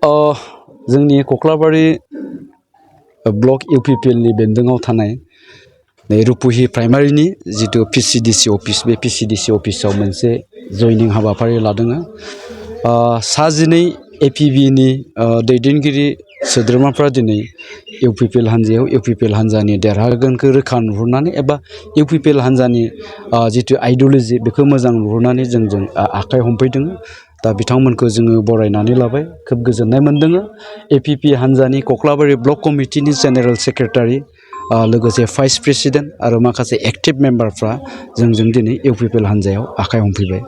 जोंनि कक्लाबारि block UPPL नि बेन्दोङाव थानाय रुपुहि प्राइमारिनि जितु PCDC अफिस बे PCDC अफिसाव मोनसे जयनिं हाबाफारि लादों। 12 APB नि दैदेनगिरि सोद्रोमाफ्रा दिनै UPPL हान्जायाव UPPL हान्जानि देरहागोनखौ रोखा नुहुरनानै एबा UPPL हान्जानि जितु आइडियोल'जि बेखौ मोजां नुहुरनानै जोंजों आखाइ हमफैदों। दा बिथांमोनखौ जोङो बरायनानै लाबाय, खोब गोजोननाय मोनदों। APP हान्जानि कक्लाबारि ब्लक कमिटिनि जेनेरेल सेक्रेटारि लोगोसे भाइस प्रेसिडेन्ट आरो माखासे एक्टिभ मेम्बारफ्रा जोंजों दिनै UPPL हान्जायाव आखाइ हमफैबाय।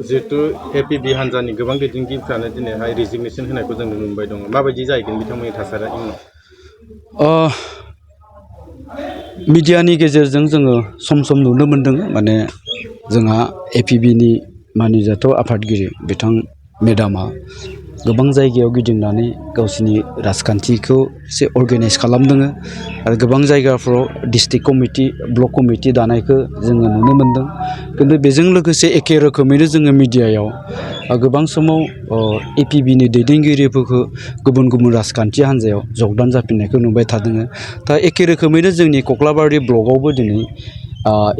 जिहेतु APB हान्जानि गोबां दैदेनगिरिफ्रानो दिनैहाय रिजिगनेसन होनायखौ जों नुनो मोनबाय दङ, माबायदि जाहैगोन बिथांमोननि थासारिया इयुनाव? मिडियानि गेजेरजों जोङो सम सम नुनो मोनदों, माने जोंहा APB नि मानिजाथाव आफादगिरि बिथां मेडामा गोबां जायगायाव गिदिंनानै गावसिनि राजखान्थिखौ एसे अर्गेनाइज खालामदों आरो गोबां जायगाफ्राव डिस्ट्रिक्ट कमिटि ब्लक कमिटि दानायखौ जोङो नुनो मोनदों। किन्तु बेजों लोगोसे एखे रोखोमैनो जोङो मिडियायाव गोबां समाव APB नि दैदेनगिरिफोरखौ गुबुन गुबुन राजखान्थि हान्जायाव जगदान जाफिननायखौ नुबाय थादों। दा एखे रोखोमैनो जोंनि कक्लाबारि ब्लकआवबो दिनै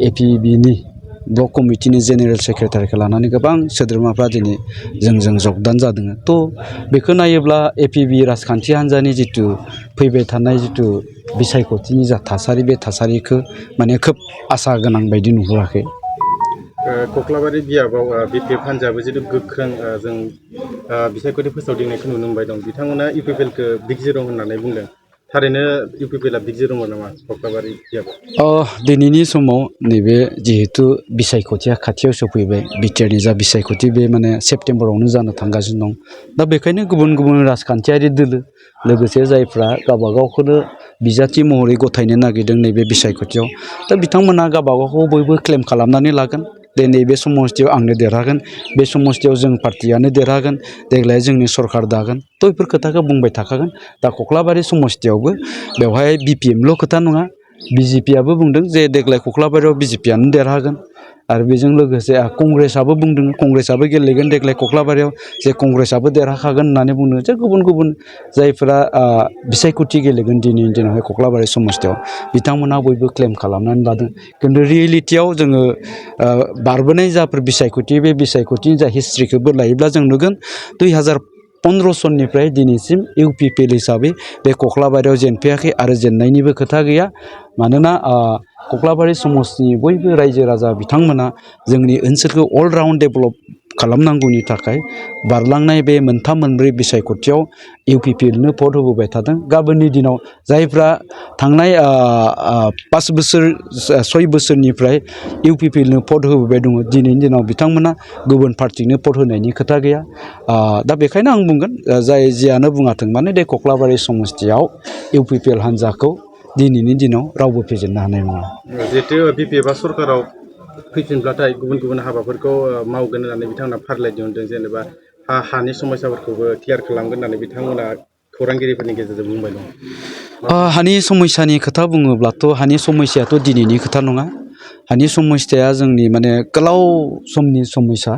APB नि ब्लक कमिटिनि जेनेरेल सेक्रेटारिखौ लानानै गोबां सोद्रोमाफ्रा दिनै जोंजों जगदान जादों। थ' बेखौ नायोब्ला APB राजखान्थि हान्जानि जितु फैबाय थानाय जितु बिसायख'थिनि जा थासारि बे थासारिखौ माने खोब आसा गोनां बायदि नुहुराखै। कक्लाबारि बियाबाव BPF हान्जायाबो जितु गोख्रों जों बिसायख'थि फोसावदिंनायखौ नुनो मोनबाय दं। बिथांमोना UPPL खौ बिग जिर' होननानै बुंदों। थारैनो UPPL आ बिग जिर'मोन नामा कक्लाबारि बियाबाव? दिनैनि समाव नैबे जिहेतु बिसायख'थिया खाथियाव सफैबाय, बिटिआरनि जा बिसायख'थि बे माने सेप्तेम्बरावनो जानो थांगासिनो दं। दा बेखायनो गुबुन गुबुन राजखान्थियारि दोलो लोगोसे जायफ्रा गावबागावखौनो बिजाथि महरै गथायनो नागिरदों नैबे बिसायख'थियाव, दा बिथांमोना गावबागावखौ बयबो क्लेम खालामनानै लागोन। दे नैबे समस्थियाव आंनो देरहागोन, बे समस्थियाव जों पार्टियानो देरहागोन, देग्लाय जोंनि सरकार दागोन। थ' बेफोर खोथाखौ बुंबाय थाखागोन। दा कक्लाबारि समस्थियावबो बेवहाय BPMल' खोथा नङा, BJP आबो बुंदों जे देग्लाय कक्लाबारियाव BJP आनो देरहागोन। आरो बेजों लोगोसे कंग्रेसआबो बुंदों, कंग्रेसआबो गेलेगोन देग्लाय कक्लाबारियाव, जे कंग्रेसआबो देरहाखागोन होननानै बुंदों। जे गुबुन गुबुन जायफोरा बिसायख'थि गेलेगोन दिनैनि दिनावहाय कक्लाबारि समस्थियाव, बिथांमोना बयबो क्लेम खालामनानै लादों। किन्तु रियेलिटियाव जोङो बारबोनाय जाफोर बिसायख'थि बे बिसायख'थिनि जा हिस्ट्रिखौबो लायोब्ला जों नुगोन 2015 सननिफ्राय दिनैसिम UPPL हिसाबै बे कक्लाबारियाव जेनफैयाखै आरो जेननायनिबो खोथा गैया। मानोना कक्लाबारि समस्थिनि बयबो रायजो राजा बिथांमोना जोंनि ओनसोलखौ अल राउन्ड डेभेलप खालामनांगौनि थाखाय बारलांनाय बे मोनथाम मोनब्रै बिसायख'थियाव UPPLनो भट होबोबाय थादों। गाबोननि दिनाव जायफ्रा थांनाय 5 बोसोर 6 बोसोरनिफ्राय UPPLनो भट होबोबाय दङ, दिनैनि दिनाव बिथांमोना गुबुन पार्टिनो भट होनायनि खोथा गैया। दा बेखायनो आं बुंगोन, जाय जियानो बुङाथों मानो दे कक्लाबारि समस्थियाव UPPL हान्जाखौ दिनैनि दिनाव रावबो फेजेननो हानाय नङा। जिहेतु BPFआ सरकाराव फैफिनब्लाथाय गुबुन गुबुन हाबाफोरखौ मावगोन होननानै बिथांमोना फारिलाइ दिहुनदों। जेनेबा हानि समस्याफोरखौबो क्लियार खालामगोन होननानै बिथांमोना खौरांगिरिफोरनि गेजेरजों बुंबाय दं। हानि समस्यानि खोथा बुङोब्लाथ' हानि समस्याथ' दिनैनि खोथा नङा। हानि समस्याया जोंनि माने गोलाव समनि समस्या।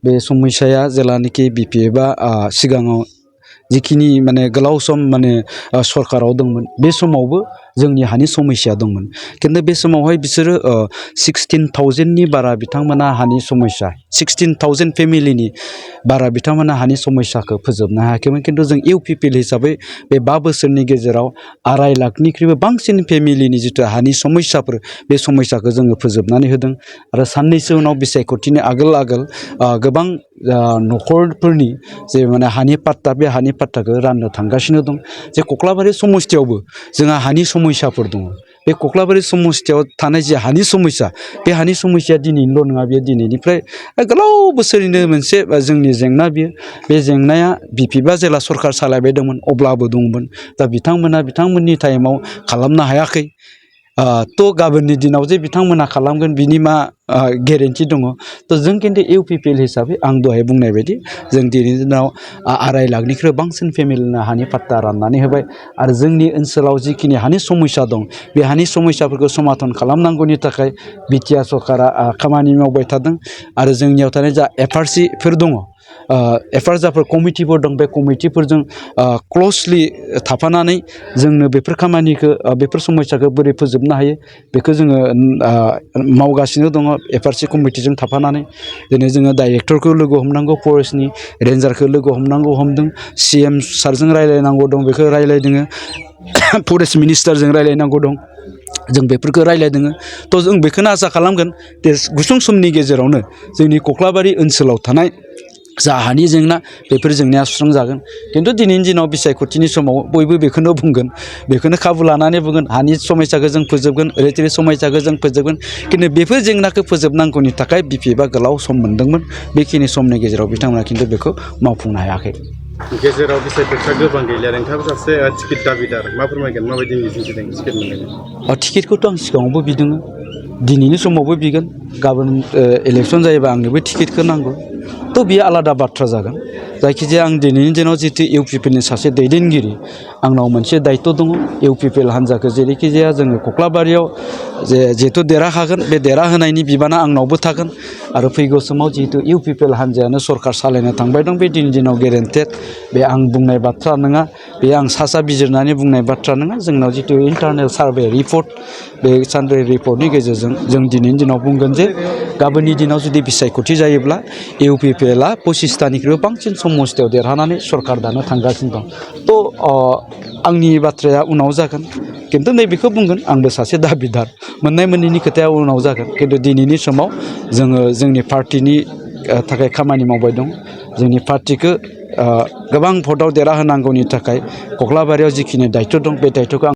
बे समस्याया जेलानाखि BPFआ सिगाङाव जिखिनि माने गोलाव सम माने सरकाराव दंमोन, बे समावबो जोंनि हानि समस्या दंमोन। किन्तु बे समावहाय बिसोरो 16,000नि बारा बिथांमोना हानि समस्या, 16,000 फेमिलिनि बारा बिथांमोना हानि समस्याखौ फोजोबनो हायाखैमोन। किन्तु जों UPPL हिसाबै बे 5 बोसोरनि गेजेराव 2.5 लाखनिख्रुइबो बांसिन फेमिलिनि जितु हानि समस्याफोर, बे समस्याखौ जोङो फोजोबनानै होदों। आरो साननैसो उनाव बिसायख'थिनि आगोल गोबां न'खरफोरनि जे माने हानि पाट्टा, बे हानि पाट्टाखौ राननो थांगासिनो दं। जे कक्लाबारि समस्थियावबो जोंहा हानि समस्याफोर दङ। बे कक्लाबारि समस्थियाव थानाय जे हानि समस्या, बे हानि समस्याया दिनैनिल' नङा, बेयो दिनैनिफ्राय गोलाव बोसोरनिनो मोनसे जोंनि जेंना बियो। बे जेंनाया BPFआ जेला सरकार सालायबाय दंमोन अब्लाबो दंमोन। दा बिथांमोना बिथांमोननि टाइमाव खालामनो हायाखै। थ' गाबोननि दिनाव जे बिथांमोना खालामगोन बिनि मा गेरेन्टि दङ? थ' जों खिन्थु UPPL हिसाबै आं दहाय बुंनाय बायदि जों दिनैनि दिनाव 2.5 लाखनिख्रुइ बांसिन फेमिलिनो हानि पाट्टा राननानै होबाय। आरो जोंनि ओनसोलाव जिखिनि हानि समस्या दं, बे हानि समस्याफोरखौ समाधान खालामनांगौनि थाखाय BTR सरकारा खामानि मावबाय थादों। आरो जोंनियाव थानाय जा FRCफोर दङ, एफआर जाफोर कमिटिफोर दं बे कमिटिफोरजों क्लसलि थाफानानै जोंनो बेफोर खामानिखौ बेफोर समस्याखौ बोरै फोजोबनो हायो बेखौ जोङो मावगासिनो दङ एफआरसि कमिटिजों थाफानानै दिनै जोङो डाइरेक्टरखौ लोगो हमनांगौ फरेस्टनि रेन्जारखौ लोगो हमदों CM सारजों रायलायनांगौ दं बेखौ रायलायदों फरेस्ट मिनिस्टारजों रायलायनांगौ दं जों बेफोरखौ रायलायदों थ' जों बेखौनो आसा खालामगोन दे गुसुं समनि गेजेरावनो जोंनि कक्लाबारि ओनसोलाव थानाय जा हानि जेंना बेफोर जेंनाया सुस्रांजागोन खिन्थु दिनैनि दिनाव बिसायख'थिनि समाव बयबो बेखौनो बुंगोन बेखौनो खाबु लानानै बुंगोन हानि समस्याखौ जों फोजोबगोन ओरैथोरै समस्याखौ जों फोजोबगोन खिन्थु बेफोर जेंनाखौ फोजोबनांगौनि थाखाय BPFआ गोलाव सम मोन्दोंमोन बेखिनि समनि गेजेराव बिथांमोना खिन्थु बेखौ मावफुंनो हायाखै गेजेराव बिसायख'थिया गोबां गैलिया नोंथाङाबो सासे टिकेट दाबिदार मा फोरमायगोन माबायदि मिजिंथिदों टिकेट मोननायनि टिकेटखौथ' आं सिगाङावबो बिदों दिनैनि समावबो बिगोन गाबोन इलेक्सन जायोबा आंनोबो टिकेटखौ नांगौ थ' बियो आलादा बाथ्रा जागोन जायखिजाया आं दिनैनि दिनाव जितु UPPनि सासे दैदेनगिरि आंनाव मोनसे दायित्व दङ UPP हान्जाखौ जेरैखि जाया जोङो कक्लाबारियाव जिहेतु देरहाखागोन बे देरहाहोनायनि बिबाना आंनावबो थागोन आरो फैगौ समाव जिहेतु UPP हान्जायानो सरकार सालायनो थांबाय दं बे दिनैनि दिनाव गेरेन्टेड बे आं बुंनाय बाथ्रा नङा बे आं सा बिजिरनानै बुंनाय बाथ्रा नङा जोंनाव जितु इन्टारनेल सार्भे रिपर्ट बे सार्भे रिपर्टनि गेजेरजों जों दिनैनि दिनाव बुंगोन जे गाबोननि दिनाव जुदि बिसायख'थि जायोब्ला UPPआ 25थानिख्रुइबो बांसिन समस्थियाव देरहानानै सरकार दानो थांगासिनो दं थ' आंनि बाथ्राया उनाव जागोन खिन्थु नैबेखौ बुंगोन आंबो सासे दाबिदार मोननाय मोनैनि खोथाया उनाव जागोन खिन्थु दिनैनि समाव जोङो जोंनि पार्टिनि थाखाय खामानि मावबाय दं जोंनि पार्टिखौ गोबां भटआव देरहाहोनांगौनि थाखाय कक्लाबारियाव जिखिनि दायित्व दं बे दायित्वखौ